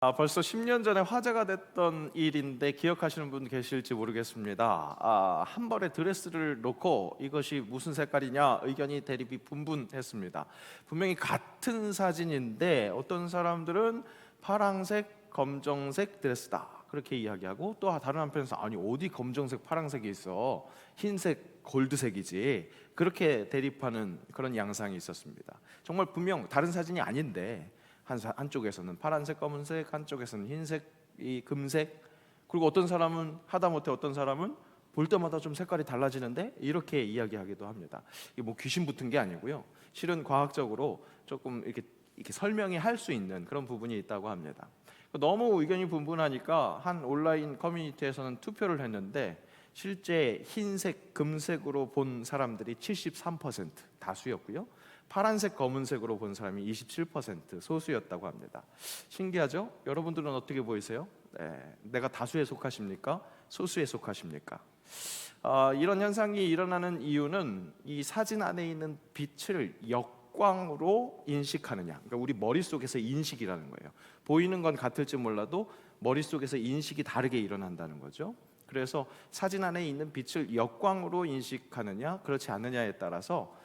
벌써 10년 전에 화제가 됐던 일인데 기억하시는 분 계실지 모르겠습니다. 한 벌의 드레스를 놓고 이것이 무슨 색깔이냐 의견이 대립이 분분했습니다. 분명히 같은 사진인데 어떤 사람들은 파랑색, 검정색 드레스다 그렇게 이야기하고, 또 다른 한편에서 아니 어디 검정색, 파랑색이 있어, 흰색, 골드색이지, 그렇게 대립하는 그런 양상이 있었습니다. 정말 분명 다른 사진이 아닌데 한쪽에서는 파란색, 검은색, 한쪽에서는 흰색, 이 금색, 그리고 어떤 사람은 하다못해 어떤 사람은 볼 때마다 좀 색깔이 달라지는데, 이렇게 이야기하기도 합니다. 이게 뭐 귀신 붙은 게 아니고요. 실은 과학적으로 조금 이렇게 설명이 할 수 있는 그런 부분이 있다고 합니다. 너무 의견이 분분하니까 한 온라인 커뮤니티에서는 투표를 했는데 실제 흰색, 금색으로 본 사람들이 73% 다수였고요. 파란색, 검은색으로 본 사람이 27% 소수였다고 합니다. 신기하죠? 여러분들은 어떻게 보이세요? 내가 다수에 속하십니까? 소수에 속하십니까? 이런 현상이 일어나는 이유는 이 사진 안에 있는 빛을 역광으로 인식하느냐, 그러니까 우리 머릿속에서 인식이라는 거예요. 보이는 건 같을지 몰라도 머릿속에서 인식이 다르게 일어난다는 거죠. 그래서 사진 안에 있는 빛을 역광으로 인식하느냐 그렇지 않느냐에 따라서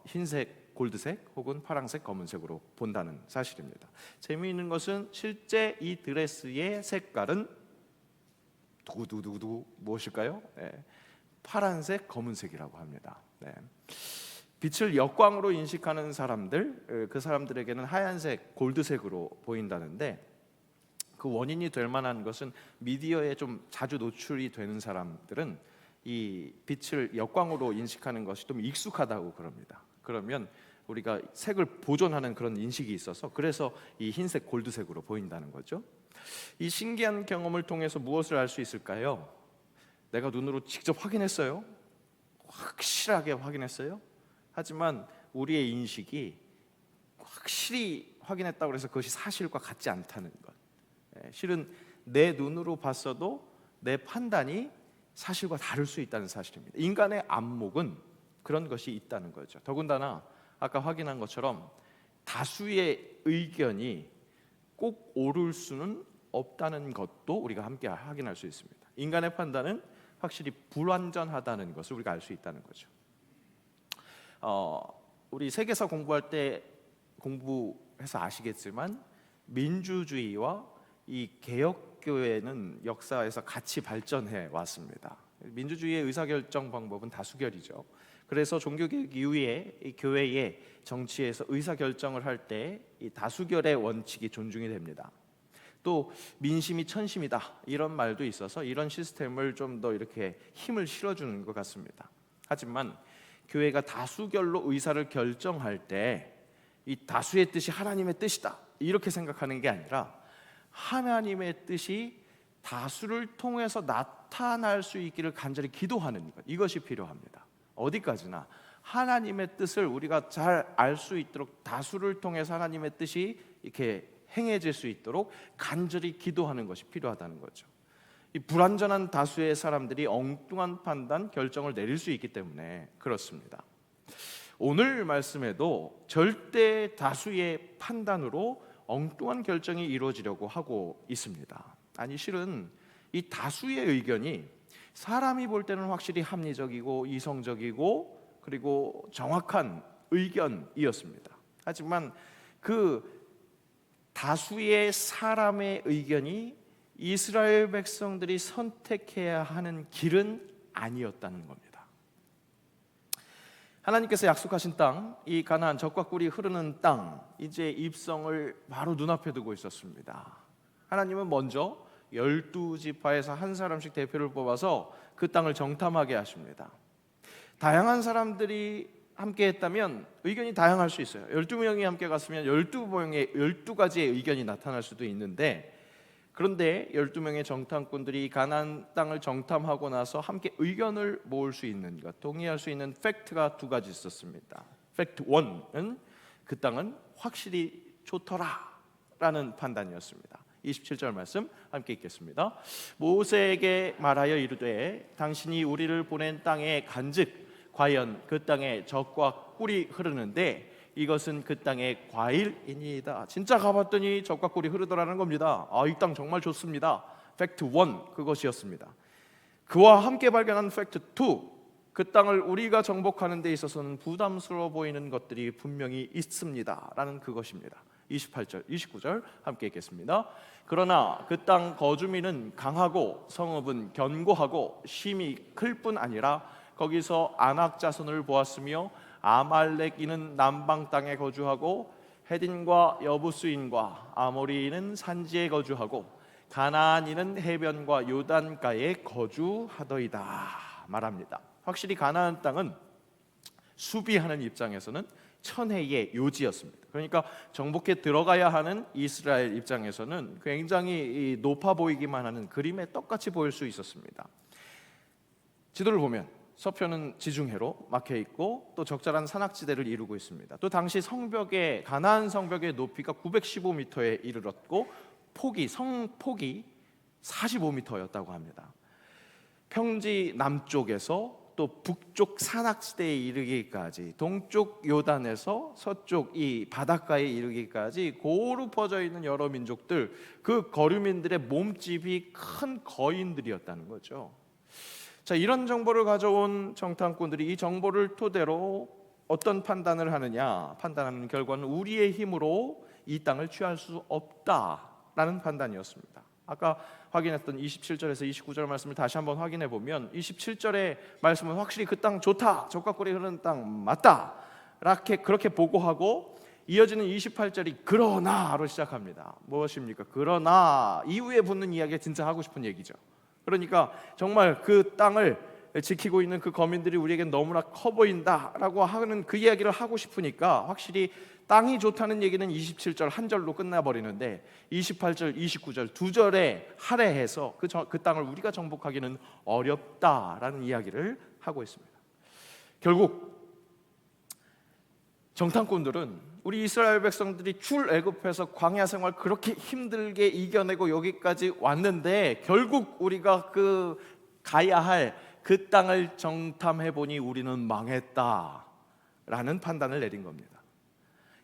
흰색, 골드색 혹은 파란색, 검은색으로 본다는 사실입니다. 재미있는 것은 실제 이 드레스의 색깔은 두구두구두구 무엇일까요? 파란색, 검은색이라고 합니다. 빛을 역광으로 인식하는 사람들, 그 사람들에게는 하얀색, 골드색으로 보인다는데, 그 원인이 될 만한 것은 미디어에 좀 자주 노출이 되는 사람들은 이 빛을 역광으로 인식하는 것이 좀 익숙하다고 그럽니다. 그러면 우리가 색을 보존하는 그런 인식이 있어서, 그래서 이 흰색, 골드색으로 보인다는 거죠. 이 신기한 경험을 통해서 무엇을 알 수 있을까요? 내가 눈으로 직접 확인했어요. 확실하게 확인했어요. 하지만 우리의 인식이 확실히 확인했다고 해서 그것이 사실과 같지 않다는 것. 실은 내 눈으로 봤어도 내 판단이 사실과 다를 수 있다는 사실입니다. 인간의 안목은 그런 것이 있다는 거죠. 더군다나 아까 확인한 것처럼 다수의 의견이 꼭 옳을 수는 없다는 것도 우리가 함께 확인할 수 있습니다. 인간의 판단은 확실히 불완전하다는 것을 우리가 알 수 있다는 거죠. 우리 세계사 공부할 때 공부해서 아시겠지만 민주주의와 이 개혁교회는 역사에서 같이 발전해 왔습니다. 민주주의의 의사결정 방법은 다수결이죠. 그래서 종교개혁 이후에 이 교회의 정치에서 의사결정을 할 때 이 다수결의 원칙이 존중이 됩니다. 또 민심이 천심이다 이런 말도 있어서 이런 시스템을 좀 더 이렇게 힘을 실어주는 것 같습니다. 하지만 교회가 다수결로 의사를 결정할 때 이 다수의 뜻이 하나님의 뜻이다 이렇게 생각하는 게 아니라 하나님의 뜻이 다수를 통해서 나타날 수 있기를 간절히 기도하는 것, 이것이 필요합니다. 어디까지나 하나님의 뜻을 우리가 잘 알 수 있도록 다수를 통해서 하나님의 뜻이 이렇게 행해질 수 있도록 간절히 기도하는 것이 필요하다는 거죠. 이 불완전한 다수의 사람들이 엉뚱한 판단, 결정을 내릴 수 있기 때문에 그렇습니다. 오늘 말씀에도 절대 다수의 판단으로 엉뚱한 결정이 이루어지려고 하고 있습니다. 아니 실은 이 다수의 의견이 사람이 볼 때는 확실히 합리적이고 이성적이고 그리고 정확한 의견이었습니다. 하지만 그 다수의 사람의 의견이 이스라엘 백성들이 선택해야 하는 길은 아니었다는 겁니다. 하나님께서 약속하신 땅, 이 가나안 젖과 꿀이 흐르는 땅, 이제 입성을 바로 눈앞에 두고 있었습니다. 하나님은 먼저 12지파에서 한 사람씩 대표를 뽑아서 그 땅을 정탐하게 하십니다. 다양한 사람들이 함께 했다면 의견이 다양할 수 있어요. 12명이 함께 갔으면 12가지의 의견이 나타날 수도 있는데, 그런데 12명의 정탐꾼들이 가나안 땅을 정탐하고 나서 함께 의견을 모을 수 있는 것, 동의할 수 있는 팩트가 두 가지 있었습니다. 팩트 1은 그 땅은 확실히 좋더라라는 판단이었습니다. 27절 말씀 함께 읽겠습니다. 모세에게 말하여 이르되 당신이 우리를 보낸 땅에 간즉 과연 그 땅에 젖과 꿀이 흐르는데 이것은 그 땅의 과일이니이다. 진짜 가봤더니 젖과 꿀이 흐르더라는 겁니다. 이 땅 정말 좋습니다. 팩트 1, 그것이었습니다. 그와 함께 발견한 팩트 2, 그 땅을 우리가 정복하는 데 있어서는 부담스러워 보이는 것들이 분명히 있습니다 라는 그것입니다. 28절, 29절 함께 읽겠습니다. 그러나 그 땅 거주민은 강하고 성읍은 견고하고 힘이 클 뿐 아니라 거기서 아낙 자손을 보았으며 아말렉인은 남방 땅에 거주하고 헤딘과 여부스인과 아모리인은 산지에 거주하고 가나안인은 해변과 요단가에 거주하더이다 말합니다. 확실히 가나안 땅은 수비하는 입장에서는 천혜의 요지였습니다. 그러니까 정복해 들어가야 하는 이스라엘 입장에서는 굉장히 높아 보이기만 하는 그림에 똑같이 보일 수 있었습니다. 지도를 보면 서편은 지중해로 막혀 있고 또 적절한 산악지대를 이루고 있습니다. 또 당시 성벽의 가나안 성벽의 높이가 915m에 이르렀고 성폭이 45m였다고 합니다. 평지 남쪽에서 또 북쪽 산악지대에 이르기까지, 동쪽 요단에서 서쪽 이 바닷가에 이르기까지 고루 퍼져 있는 여러 민족들, 그 거류민들의 몸집이 큰 거인들이었다는 거죠. 자, 이런 정보를 가져온 정탐꾼들이 이 정보를 토대로 어떤 판단을 하느냐? 판단하는 결과는 우리의 힘으로 이 땅을 취할 수 없다라는 판단이었습니다. 아까 확인했던 27절에서 29절 말씀을 다시 한번 확인해 보면 27절의 말씀은 확실히 그 땅 좋다, 젖과 꿀이 흐르는 땅 맞다 그렇게 보고하고, 이어지는 28절이 그러나로 시작합니다. 무엇입니까? 그러나 이후에 붙는 이야기가 진짜 하고 싶은 얘기죠. 그러니까 정말 그 땅을 지키고 있는 그 거민들이 우리에게 너무나 커 보인다라고 하는 그 이야기를 하고 싶으니까 확실히 땅이 좋다는 얘기는 27절 한 절로 끝나버리는데 28절, 29절 두 절에 할애해서 그 땅을 우리가 정복하기는 어렵다라는 이야기를 하고 있습니다. 결국 정탐꾼들은 우리 이스라엘 백성들이 출애굽해서 광야 생활 그렇게 힘들게 이겨내고 여기까지 왔는데 결국 우리가 가야 할 그 땅을 정탐해 보니 우리는 망했다라는 판단을 내린 겁니다.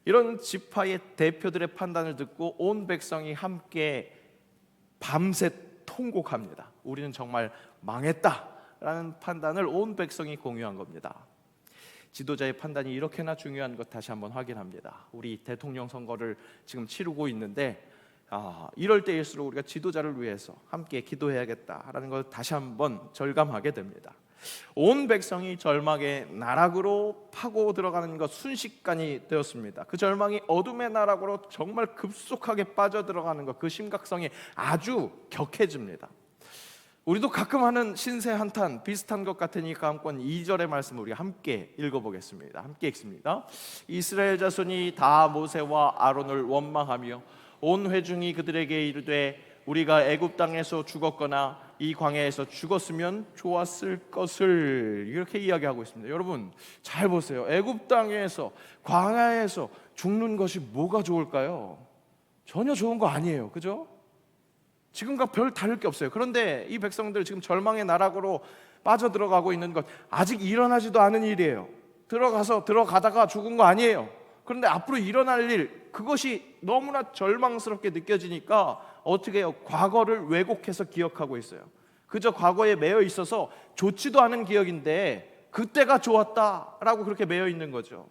이런 지파의 대표들의 판단을 듣고 온 백성이 함께 밤새 통곡합니다. 우리는 정말 망했다라는 판단을 온 백성이 공유한 겁니다. 지도자의 판단이 이렇게나 중요한 것 다시 한번 확인합니다. 우리 대통령 선거를 지금 치르고 있는데 이럴 때일수록 우리가 지도자를 위해서 함께 기도해야겠다라는 걸 다시 한번 절감하게 됩니다. 온 백성이 절망의 나락으로 파고 들어가는 것 순식간이 되었습니다. 그 절망이 어둠의 나락으로 정말 급속하게 빠져들어가는 것, 그 심각성이 아주 격해집니다. 우리도 가끔 하는 신세 한탄 비슷한 것 같으니까 한번 2절의 말씀을 우리 함께 읽어보겠습니다. 함께 읽습니다. 이스라엘 자손이 다 모세와 아론을 원망하며 온 회중이 그들에게 이르되 우리가 애굽 땅에서 죽었거나 이 광야에서 죽었으면 좋았을 것을, 이렇게 이야기하고 있습니다. 여러분 잘 보세요. 애굽 땅에서 광야에서 죽는 것이 뭐가 좋을까요? 전혀 좋은 거 아니에요. 그죠? 지금과 별 다를 게 없어요. 그런데 이 백성들 지금 절망의 나락으로 빠져들어가고 있는 것, 아직 일어나지도 않은 일이에요. 들어가다가 죽은 거 아니에요. 그런데 앞으로 일어날 일, 그것이 너무나 절망스럽게 느껴지니까 어떻게 해요? 과거를 왜곡해서 기억하고 있어요. 그저 과거에 매여 있어서 좋지도 않은 기억인데 그때가 좋았다라고 그렇게 매여 있는 거죠.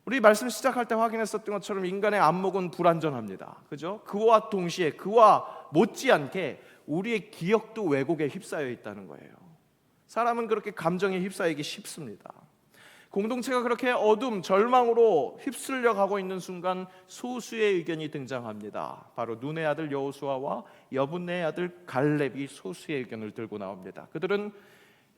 우리 말씀 시작할 때 확인했었던 것처럼 인간의 안목은 불완전합니다. 그죠? 그와 동시에 그와 못지않게 우리의 기억도 왜곡에 휩싸여 있다는 거예요. 사람은 그렇게 감정에 휩싸이기 쉽습니다. 공동체가 그렇게 어둠, 절망으로 휩쓸려 가고 있는 순간 소수의 의견이 등장합니다. 바로 눈의 아들 여호수아와 여분의 아들 갈렙이 소수의 의견을 들고 나옵니다. 그들은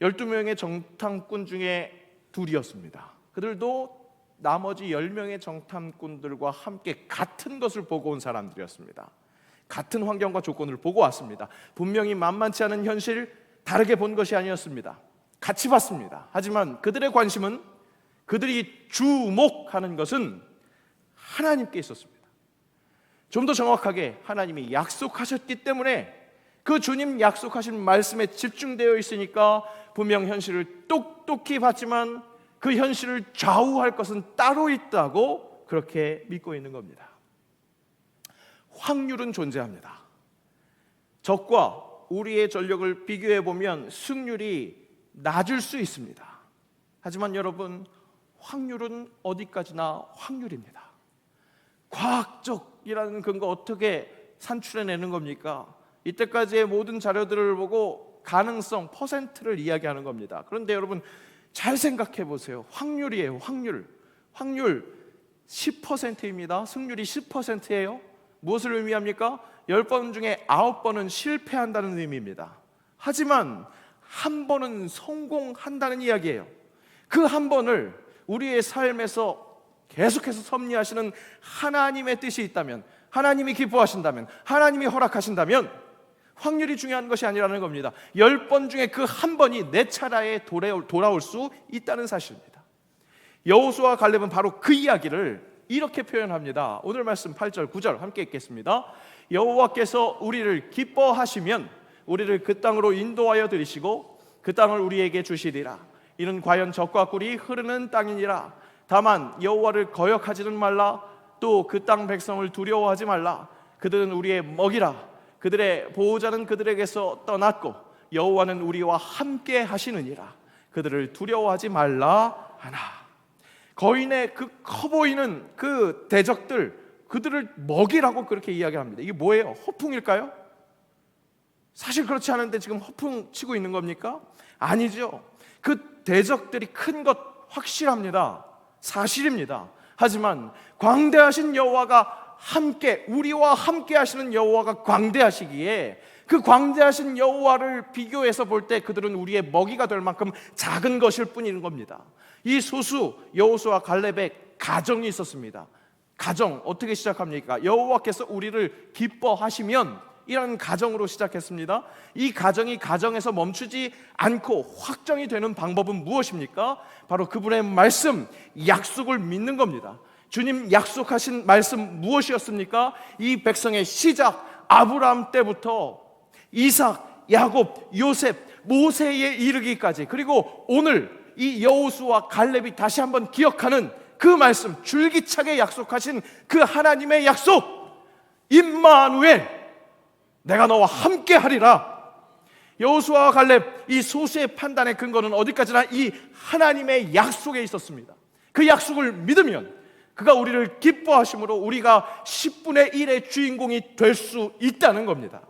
12명의 정탐꾼 중에 둘이었습니다. 그들도 나머지 10명의 정탐꾼들과 함께 같은 것을 보고 온 사람들이었습니다. 같은 환경과 조건을 보고 왔습니다. 분명히 만만치 않은 현실, 다르게 본 것이 아니었습니다. 같이 봤습니다. 하지만 그들의 관심은, 그들이 주목하는 것은 하나님께 있었습니다. 좀 더 정확하게 하나님이 약속하셨기 때문에 그 주님 약속하신 말씀에 집중되어 있으니까 분명 현실을 똑똑히 봤지만 그 현실을 좌우할 것은 따로 있다고 그렇게 믿고 있는 겁니다. 확률은 존재합니다. 적과 우리의 전력을 비교해 보면 승률이 낮을 수 있습니다. 하지만 여러분, 확률은 어디까지나 확률입니다. 과학적이라는 근거 어떻게 산출해내는 겁니까? 이때까지의 모든 자료들을 보고 가능성, 퍼센트를 이야기하는 겁니다. 그런데 여러분 잘 생각해 보세요. 확률이에요. 확률 10%입니다. 승률이 10%예요. 무엇을 의미합니까? 10번 중에 9번은 실패한다는 의미입니다. 하지만 한 번은 성공한다는 이야기예요. 그 한 번을 우리의 삶에서 계속해서 섭리하시는 하나님의 뜻이 있다면, 하나님이 기뻐하신다면, 하나님이 허락하신다면 확률이 중요한 것이 아니라는 겁니다. 10번 중에 그 한 번이 내 차례에 돌아올 수 있다는 사실입니다. 여호수아와 갈렙은 바로 그 이야기를 이렇게 표현합니다. 오늘 말씀 8절 9절 함께 읽겠습니다. 여호와께서 우리를 기뻐하시면 우리를 그 땅으로 인도하여 들이시고 그 땅을 우리에게 주시리라. 이는 과연 젖과 꿀이 흐르는 땅이니라. 다만 여호와를 거역하지는 말라. 또 그 땅 백성을 두려워하지 말라. 그들은 우리의 먹이라. 그들의 보호자는 그들에게서 떠났고 여호와는 우리와 함께 하시느니라. 그들을 두려워하지 말라 하나. 거인의 그 커 보이는 그 대적들, 그들을 먹이라고 그렇게 이야기합니다. 이게 뭐예요? 허풍일까요? 사실 그렇지 않은데 지금 허풍 치고 있는 겁니까? 아니죠. 그 대적들이 큰 것 확실합니다. 사실입니다. 하지만 광대하신 여호와가 함께, 우리와 함께 하시는 여호와가 광대하시기에 그 광대하신 여호와를 비교해서 볼 때 그들은 우리의 먹이가 될 만큼 작은 것일 뿐인 겁니다. 이 소수 여호수아 갈렙의 가정이 있었습니다. 가정 어떻게 시작합니까? 여호와께서 우리를 기뻐하시면 이런 가정으로 시작했습니다. 이 가정이 가정에서 멈추지 않고 확정이 되는 방법은 무엇입니까? 바로 그분의 말씀, 약속을 믿는 겁니다. 주님 약속하신 말씀 무엇이었습니까? 이 백성의 시작, 아브라함 때부터 이삭, 야곱, 요셉, 모세에 이르기까지, 그리고 오늘 이 여호수아 갈렙이 다시 한번 기억하는 그 말씀, 줄기차게 약속하신 그 하나님의 약속, 임마누엘, 내가 너와 함께 하리라. 여호수아와 갈렙, 이 소수의 판단의 근거는 어디까지나 이 하나님의 약속에 있었습니다. 그 약속을 믿으면 그가 우리를 기뻐하심으로 우리가 10분의 1의 주인공이 될 수 있다는 겁니다.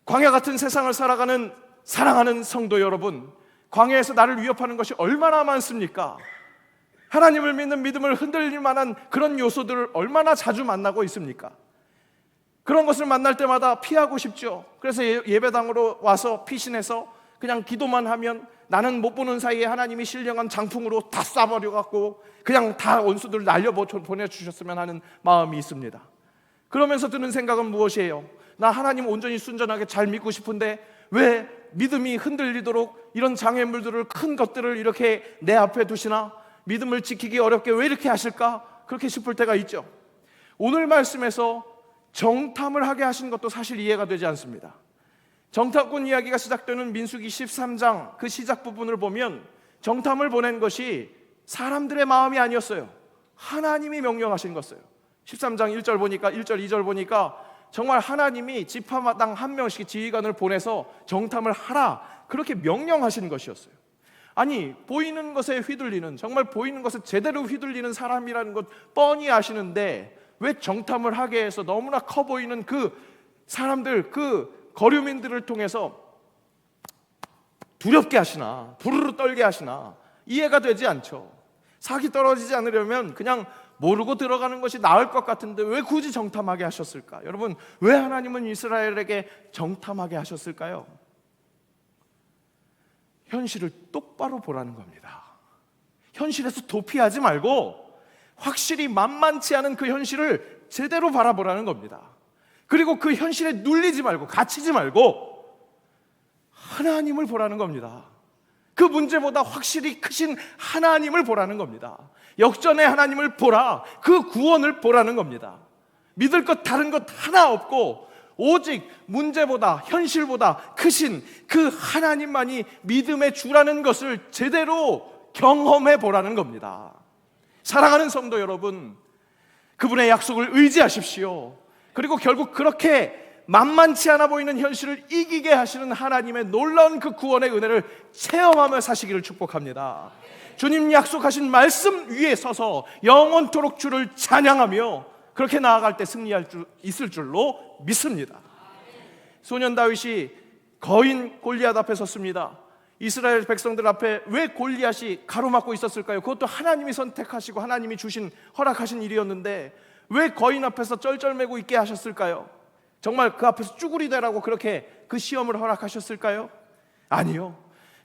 광야 같은 세상을 살아가는 사랑하는 성도 여러분, 광야에서 나를 위협하는 것이 얼마나 많습니까? 하나님을 믿는 믿음을 흔들릴 만한 그런 요소들을 얼마나 자주 만나고 있습니까? 그런 것을 만날 때마다 피하고 싶죠. 그래서 예배당으로 와서 피신해서 그냥 기도만 하면 나는 못 보는 사이에 하나님이 신령한 장풍으로 다 쏴버려갖고 그냥 다 원수들 날려 보내주셨으면 하는 마음이 있습니다. 그러면서 드는 생각은 무엇이에요? 나 하나님 온전히 순전하게 잘 믿고 싶은데 왜 믿음이 흔들리도록 이런 장애물들을, 큰 것들을 이렇게 내 앞에 두시나? 믿음을 지키기 어렵게 왜 이렇게 하실까? 그렇게 싶을 때가 있죠. 오늘 말씀에서 정탐을 하게 하신 것도 사실 이해가 되지 않습니다. 정탐꾼 이야기가 시작되는 민수기 13장 그 시작 부분을 보면 정탐을 보낸 것이 사람들의 마음이 아니었어요. 하나님이 명령하신 것이에요. 13장 1절 보니까 1절 2절 보니까 정말 하나님이 지파마당 한 명씩 지휘관을 보내서 정탐을 하라, 그렇게 명령하신 것이었어요. 아니, 보이는 것에 휘둘리는, 정말 보이는 것에 제대로 휘둘리는 사람이라는 것 뻔히 아시는데 왜 정탐을 하게 해서 너무나 커 보이는 그 사람들, 그 거류민들을 통해서 두렵게 하시나, 부르르 떨게 하시나 이해가 되지 않죠. 사기 떨어지지 않으려면 그냥 모르고 들어가는 것이 나을 것 같은데 왜 굳이 정탐하게 하셨을까? 여러분, 왜 하나님은 이스라엘에게 정탐하게 하셨을까요? 현실을 똑바로 보라는 겁니다. 현실에서 도피하지 말고 확실히 만만치 않은 그 현실을 제대로 바라보라는 겁니다. 그리고 그 현실에 눌리지 말고 갇히지 말고 하나님을 보라는 겁니다. 그 문제보다 확실히 크신 하나님을 보라는 겁니다. 역전의 하나님을 보라, 그 구원을 보라는 겁니다. 믿을 것 다른 것 하나 없고 오직 문제보다, 현실보다 크신 그 하나님만이 믿음의 주라는 것을 제대로 경험해 보라는 겁니다. 사랑하는 성도 여러분, 그분의 약속을 의지하십시오. 그리고 결국 그렇게 만만치 않아 보이는 현실을 이기게 하시는 하나님의 놀라운 그 구원의 은혜를 체험하며 사시기를 축복합니다. 주님 약속하신 말씀 위에 서서 영원토록 주를 찬양하며 그렇게 나아갈 때 승리할 줄 있을 줄로 믿습니다. 소년 다윗이 거인 골리앗 앞에 섰습니다. 이스라엘 백성들 앞에 왜 골리앗이 가로막고 있었을까요? 그것도 하나님이 선택하시고 하나님이 주신 허락하신 일이었는데 왜 거인 앞에서 쩔쩔매고 있게 하셨을까요? 정말 그 앞에서 쭈구리 되라고 그렇게 그 시험을 허락하셨을까요? 아니요.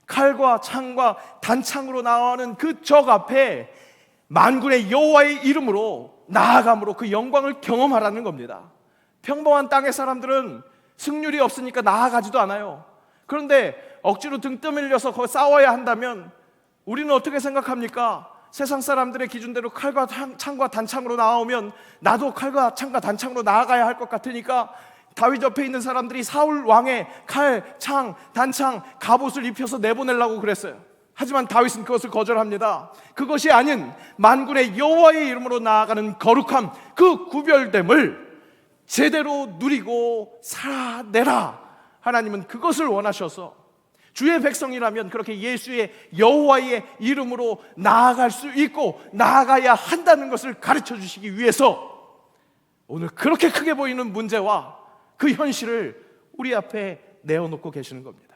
칼과 창과 단창으로 나오는 그 적 앞에 만군의 여호와의 이름으로 나아감으로 그 영광을 경험하라는 겁니다. 평범한 땅의 사람들은 승률이 없으니까 나아가지도 않아요. 그런데 억지로 등 떠밀려서 거기 싸워야 한다면 우리는 어떻게 생각합니까? 세상 사람들의 기준대로 칼과 창과 단창으로 나오면 나도 칼과 창과 단창으로 나아가야 할 것 같으니까 다윗 옆에 있는 사람들이 사울 왕의 칼, 창, 단창, 갑옷을 입혀서 내보내려고 그랬어요. 하지만 다윗은 그것을 거절합니다. 그것이 아닌 만군의 여호와의 이름으로 나아가는 거룩함, 그 구별됨을 제대로 누리고 살아내라. 하나님은 그것을 원하셔서 주의 백성이라면 그렇게 예수의 여호와의 이름으로 나아갈 수 있고 나아가야 한다는 것을 가르쳐 주시기 위해서 오늘 그렇게 크게 보이는 문제와 그 현실을 우리 앞에 내어놓고 계시는 겁니다.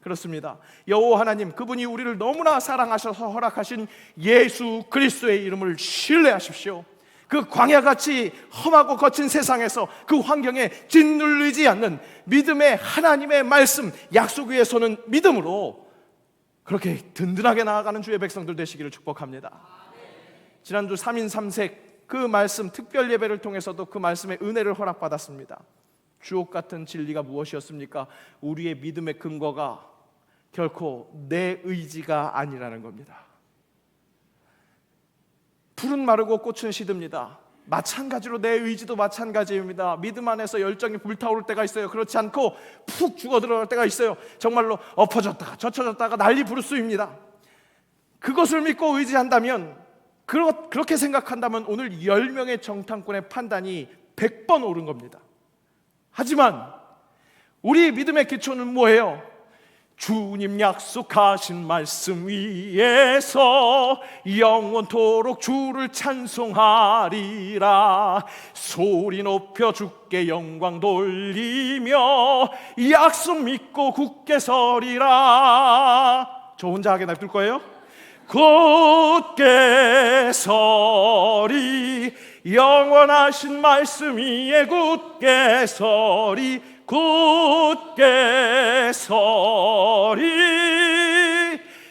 그렇습니다. 여호와 하나님, 그분이 우리를 너무나 사랑하셔서 허락하신 예수 그리스도의 이름을 신뢰하십시오. 그 광야같이 험하고 거친 세상에서 그 환경에 짓눌리지 않는 믿음의 하나님의 말씀, 약속 위에 서는 믿음으로 그렇게 든든하게 나아가는 주의 백성들 되시기를 축복합니다. 지난주 3인 3색 그 말씀 특별 예배를 통해서도 그 말씀의 은혜를 허락받았습니다. 주옥 같은 진리가 무엇이었습니까? 우리의 믿음의 근거가 결코 내 의지가 아니라는 겁니다. 풀은 마르고 꽃은 시듭니다. 마찬가지로 내 의지도 마찬가지입니다. 믿음 안에서 열정이 불타오를 때가 있어요. 그렇지 않고 푹 죽어 들어갈 때가 있어요. 정말로 엎어졌다가 젖혀졌다가 난리 부르스입니다. 그것을 믿고 의지한다면, 그렇게 생각한다면 오늘 10명의 정탐꾼의 판단이 100번 옳은 겁니다. 하지만 우리 믿음의 기초는 뭐예요? 주님 약속하신 말씀 위에서 영원토록 주를 찬송하리라. 소리 높여 주께 영광 돌리며 약속 믿고 굳게 서리라. 저 혼자 하게 놔둘 거예요? 굳게 서리, 영원하신 말씀 위에 굳게 서리, 굳게 서리,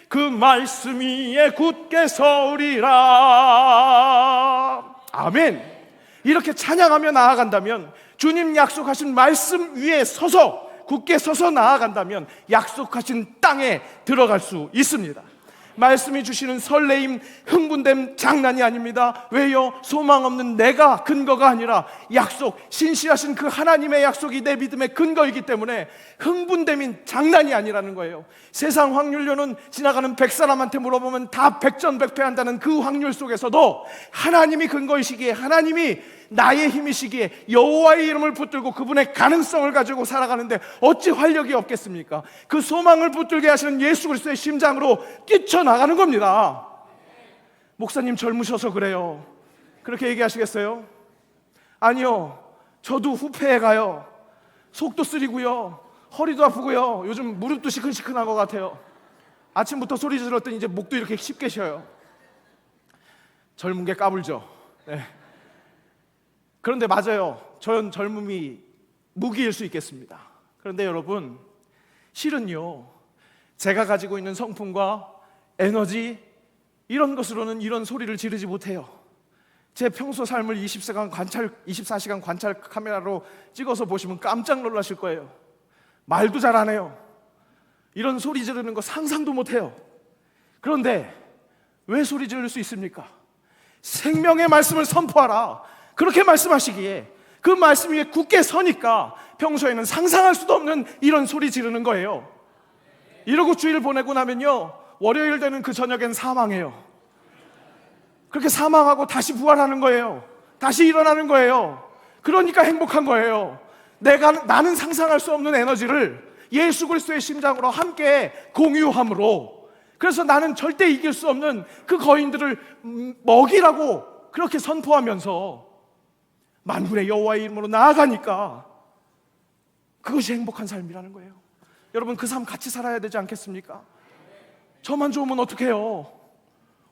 그 말씀 위에 굳게 서리라. 아멘. 이렇게 찬양하며 나아간다면, 주님 약속하신 말씀 위에 서서 굳게 서서 나아간다면 약속하신 땅에 들어갈 수 있습니다. 말씀이 주시는 설레임, 흥분됨 장난이 아닙니다. 왜요? 소망 없는 내가 근거가 아니라 약속, 신실하신 그 하나님의 약속이 내 믿음의 근거이기 때문에 흥분됨인 장난이 아니라는 거예요. 세상 확률로는 지나가는 100사람한테 물어보면 다 백전백패한다는 그 확률 속에서도 하나님이 근거이시기에, 하나님이 나의 힘이시기에 여호와의 이름을 붙들고 그분의 가능성을 가지고 살아가는데 어찌 활력이 없겠습니까? 그 소망을 붙들게 하시는 예수 그리스도의 심장으로 뛰쳐나가는 겁니다. 목사님 젊으셔서 그래요. 그렇게 얘기하시겠어요? 아니요, 저도 후패해 가요. 속도 쓰리고요, 허리도 아프고요, 요즘 무릎도 시큰시큰한 것 같아요. 아침부터 소리 질렀더니 이제 목도 이렇게 쉽게 쉬어요. 젊은 게 까불죠. 네. 그런데 맞아요, 전 젊음이 무기일 수 있겠습니다. 그런데 여러분, 실은요, 제가 가지고 있는 성품과 에너지, 이런 것으로는 이런 소리를 지르지 못해요. 제 평소 삶을 24시간 관찰 카메라로 찍어서 보시면 깜짝 놀라실 거예요. 말도 잘 안 해요. 이런 소리 지르는 거 상상도 못해요. 그런데 왜 소리 지를 수 있습니까? 생명의 말씀을 선포하라, 그렇게 말씀하시기에 그 말씀 위에 굳게 서니까 평소에는 상상할 수도 없는 이런 소리 지르는 거예요. 이러고 주일 보내고 나면요, 월요일 되는 그 저녁엔 사망해요. 그렇게 사망하고 다시 부활하는 거예요. 다시 일어나는 거예요. 그러니까 행복한 거예요. 나는 상상할 수 없는 에너지를 예수 그리스도의 심장으로 함께 공유함으로, 그래서 나는 절대 이길 수 없는 그 거인들을 먹이라고 그렇게 선포하면서 만군의 여호와의 이름으로 나아가니까 그것이 행복한 삶이라는 거예요. 여러분, 그 삶 같이 살아야 되지 않겠습니까? 저만 좋으면 어떡해요?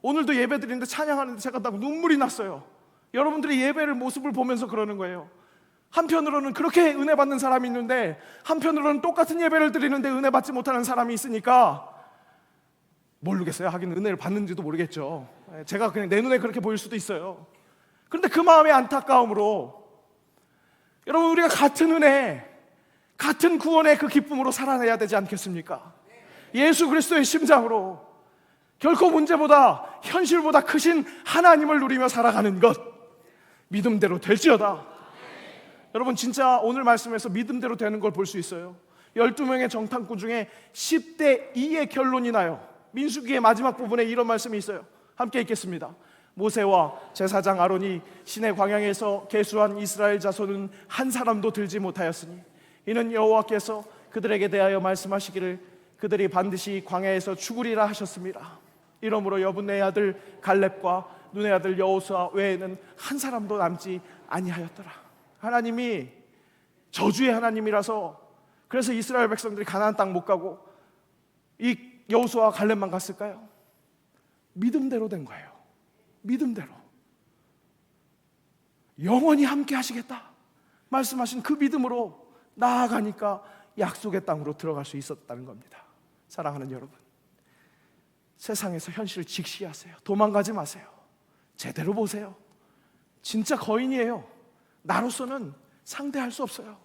오늘도 예배 드리는데 찬양하는데 제가 딱 눈물이 났어요. 여러분들이 예배를 모습을 보면서 그러는 거예요. 한편으로는 그렇게 은혜 받는 사람이 있는데 한편으로는 똑같은 예배를 드리는데 은혜 받지 못하는 사람이 있으니까 모르겠어요. 하긴 은혜를 받는지도 모르겠죠. 제가 그냥 내 눈에 그렇게 보일 수도 있어요. 그런데 그 마음의 안타까움으로, 여러분, 우리가 같은 은혜, 같은 구원의 그 기쁨으로 살아내야 되지 않겠습니까? 예수 그리스도의 심장으로 결코 문제보다 현실보다 크신 하나님을 누리며 살아가는 것, 믿음대로 될지어다. 여러분, 진짜 오늘 말씀에서 믿음대로 되는 걸 볼 수 있어요. 12명의 정탐꾼 중에 10대 2의 결론이 나요. 민수기의 마지막 부분에 이런 말씀이 있어요. 함께 읽겠습니다. 모세와 제사장 아론이 시내 광야에서 계수한 이스라엘 자손은 한 사람도 들지 못하였으니 이는 여호와께서 그들에게 대하여 말씀하시기를 그들이 반드시 광야에서 죽으리라 하셨습니다. 이러므로 여분의 아들 갈렙과 눈의 아들 여호수아 외에는 한 사람도 남지 아니하였더라. 하나님이 저주의 하나님이라서 그래서 이스라엘 백성들이 가나안 땅 못 가고 이 여호수아와 갈렙만 갔을까요? 믿음대로 된 거예요. 믿음대로 영원히 함께 하시겠다 말씀하신 그 믿음으로 나아가니까 약속의 땅으로 들어갈 수 있었다는 겁니다. 사랑하는 여러분, 세상에서 현실을 직시하세요. 도망가지 마세요. 제대로 보세요. 진짜 거인이에요. 나로서는 상대할 수 없어요.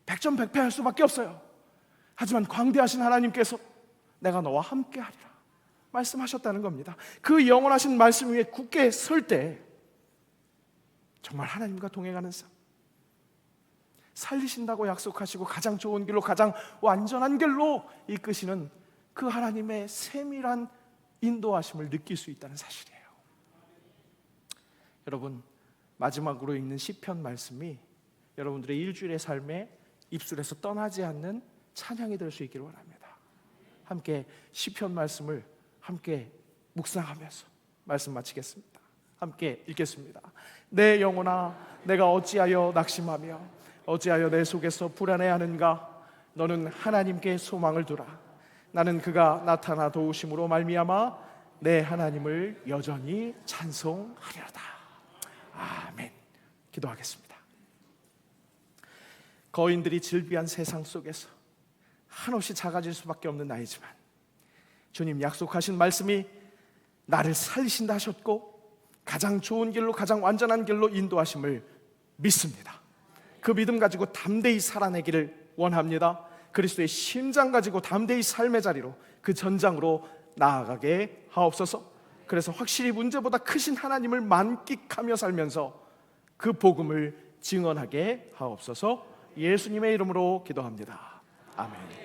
백전백패할 수밖에 없어요. 하지만 광대하신 하나님께서 내가 너와 함께하리라 말씀하셨다는 겁니다. 그 영원하신 말씀 위에 굳게 설 때 정말 하나님과 동행하는 삶, 살리신다고 약속하시고 가장 좋은 길로, 가장 완전한 길로 이끄시는 그 하나님의 세밀한 인도하심을 느낄 수 있다는 사실이에요. 여러분, 마지막으로 읽는 시편 말씀이 여러분들의 일주일의 삶에 입술에서 떠나지 않는 찬양이 될 수 있기를 원합니다. 함께 시편 말씀을 함께 묵상하면서 말씀 마치겠습니다. 함께 읽겠습니다. 내 영혼아, 내가 어찌하여 낙심하며 어찌하여 내 속에서 불안해하는가? 너는 하나님께 소망을 두라. 나는 그가 나타나 도우심으로 말미암아 내 하나님을 여전히 찬송하리로다. 아멘. 기도하겠습니다. 거인들이 즐비한 세상 속에서 한없이 작아질 수밖에 없는 나이지만 주님 약속하신 말씀이 나를 살리신다 하셨고 가장 좋은 길로, 가장 완전한 길로 인도하심을 믿습니다. 그 믿음 가지고 담대히 살아내기를 원합니다. 그리스도의 심장 가지고 담대히 삶의 자리로, 그 전장으로 나아가게 하옵소서. 그래서 확실히 문제보다 크신 하나님을 만끽하며 살면서 그 복음을 증언하게 하옵소서. 예수님의 이름으로 기도합니다. 아멘.